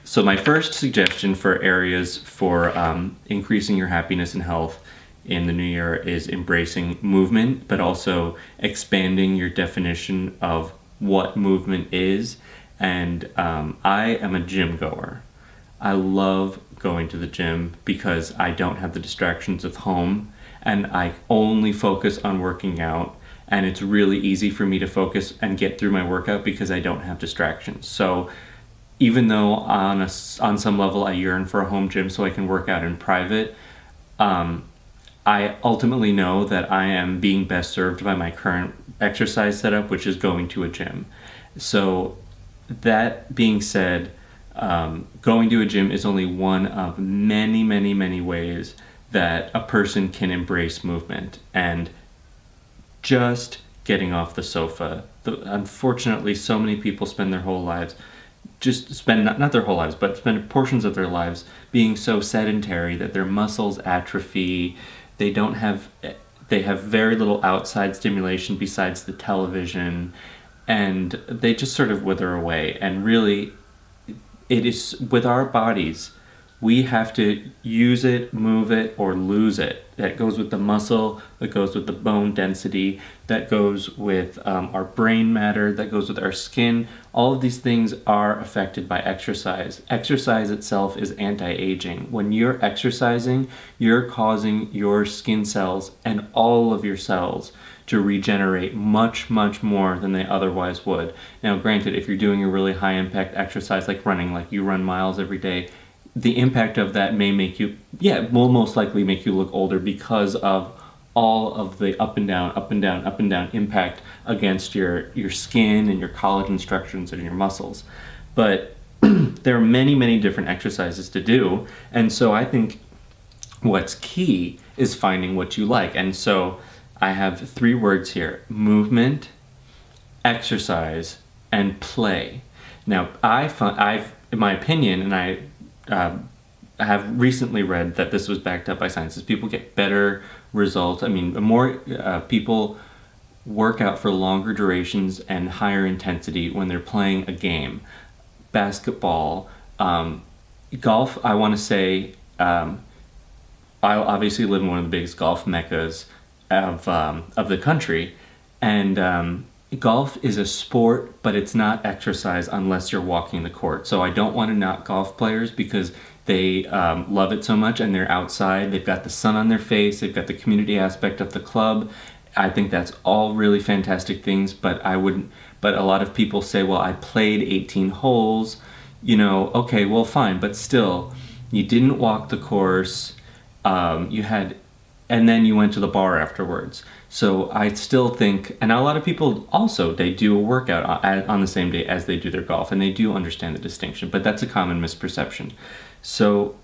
So my first suggestion for areas for increasing your happiness and health in the new year is embracing movement, but also expanding your definition of what movement is. And I am a gym goer. I love going to the gym because I don't have the distractions of home, and I only focus on working out. And it's really easy for me to focus and get through my workout because I don't have distractions. So even though on some level I yearn for a home gym so I can work out in private, I ultimately know that I am being best served by my current exercise setup, which is going to a gym. So that being said, going to a gym is only one of many, many, many ways that a person can embrace movement. And just getting off the sofa. Unfortunately, so many people spend their whole lives not their whole lives, but spend portions of their lives being so sedentary that their muscles atrophy. They have very little outside stimulation besides the television, and they just sort of wither away. And really, it is with our bodies, we have to use it, move it, or lose it. That goes with the muscle, that goes with the bone density, that goes with our brain matter, that goes with our skin. All of these things are affected by exercise. Exercise itself is anti-aging. When you're exercising, you're causing your skin cells and all of your cells to regenerate much, much more than they otherwise would. Now, granted, if you're doing a really high-impact exercise like running, like you run miles every day, the impact of that may will most likely make you look older because of all of the up and down, up and down, up and down impact against your skin and your collagen structures and your muscles. But there are many, many different exercises to do. And so I think what's key is finding what you like. And so I have 3 words here: movement, exercise, and play. Now, in my opinion, and I have recently read that this was backed up by science, is people get better results. I mean, more people work out for longer durations and higher intensity when they're playing a game. Basketball, golf, I want to say, I obviously live in one of the biggest golf meccas of the country, and golf is a sport, but it's not exercise unless you're walking the court. So I don't want to knock golf players because they love it so much and they're outside. They've got the sun on their face. They've got the community aspect of the club. I think that's all really fantastic things, but but a lot of people say, well, I played 18 holes, okay, well, fine, but still, you didn't walk the course, and then you went to the bar afterwards. So I still think, and a lot of people also, they do a workout on the same day as they do their golf, and they do understand the distinction, but that's a common misperception. So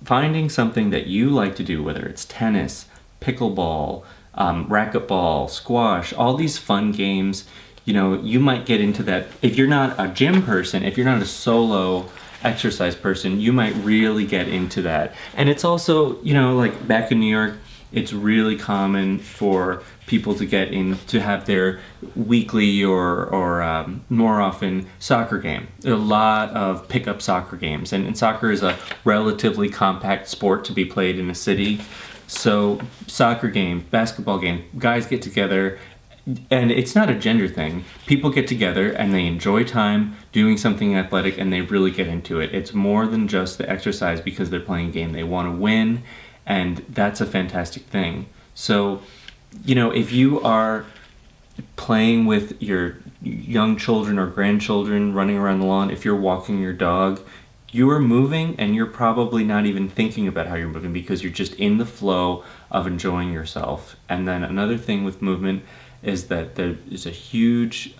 finding something that you like to do, whether it's tennis, pickleball, racquetball, squash, all these fun games, you might get into that. If you're not a gym person, if you're not a solo exercise person, you might really get into that. And it's also, like back in New York, it's really common for people to have their weekly or more often soccer game. A lot of pickup soccer games, and soccer is a relatively compact sport to be played in a city. So soccer game, basketball game, guys get together, and it's not a gender thing. People get together and they enjoy time doing something athletic, and they really get into it. It's more than just the exercise because they're playing a game. They want to win, and that's a fantastic thing. So, if you are playing with your young children or grandchildren, running around the lawn, if you're walking your dog, you are moving, and you're probably not even thinking about how you're moving because you're just in the flow of enjoying yourself. And then another thing with movement is that there is a huge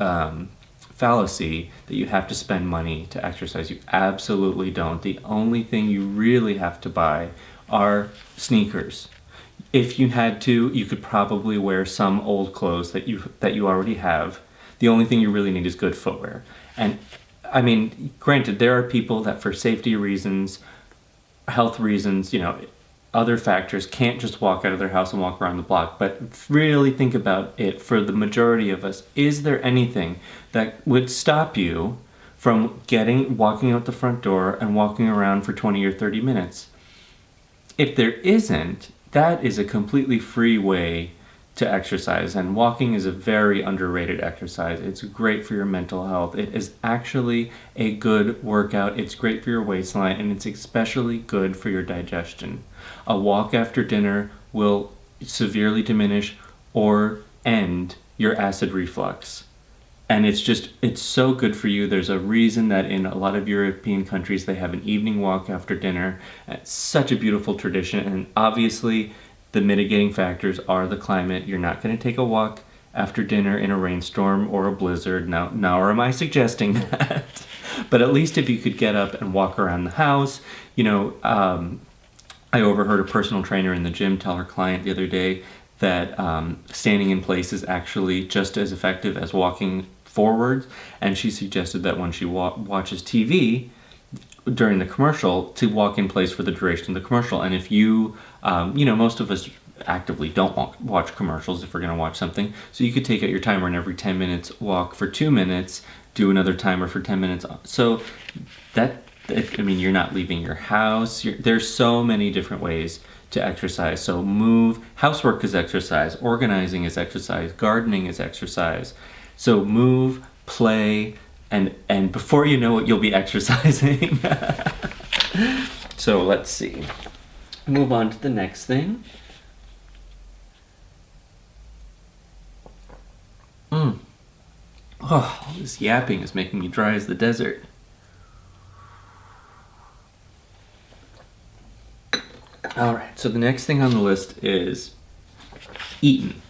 fallacy that you have to spend money to exercise. You absolutely don't. The only thing you really have to buy are sneakers. If you had to, you could probably wear some old clothes that you already have. The only thing you really need is good footwear. And I mean, granted, there are people that for safety reasons, health reasons, other factors can't just walk out of their house and walk around the block, but really think about it for the majority of us. Is there anything that would stop you from walking out the front door and walking around for 20 or 30 minutes? If there isn't, that is a completely free way to exercise, and walking is a very underrated exercise. It's great for your mental health. It is actually a good workout. It's great for your waistline, and it's especially good for your digestion. A walk after dinner will severely diminish or end your acid reflux. And it's so good for you. There's a reason that in a lot of European countries they have an evening walk after dinner. It's such a beautiful tradition, and obviously the mitigating factors are the climate. You're not going to take a walk after dinner in a rainstorm or a blizzard. Now or am I suggesting that? But at least if you could get up and walk around the house, I overheard a personal trainer in the gym tell her client the other day that standing in place is actually just as effective as walking forwards, and she suggested that when she watches TV during the commercial, to walk in place for the duration of the commercial. And if you, most of us actively don't watch commercials if we're going to watch something, so you could take out your timer and every 10 minutes walk for 2 minutes, do another timer for 10 minutes. So you're not leaving your house. There's so many different ways to exercise. So move. Housework is exercise. Organizing is exercise. Gardening is exercise. So move, play, and before you know it, you'll be exercising. So let's see. Move on to the next thing. Oh, this yapping is making me dry as the desert. All right, so the next thing on the list is eating.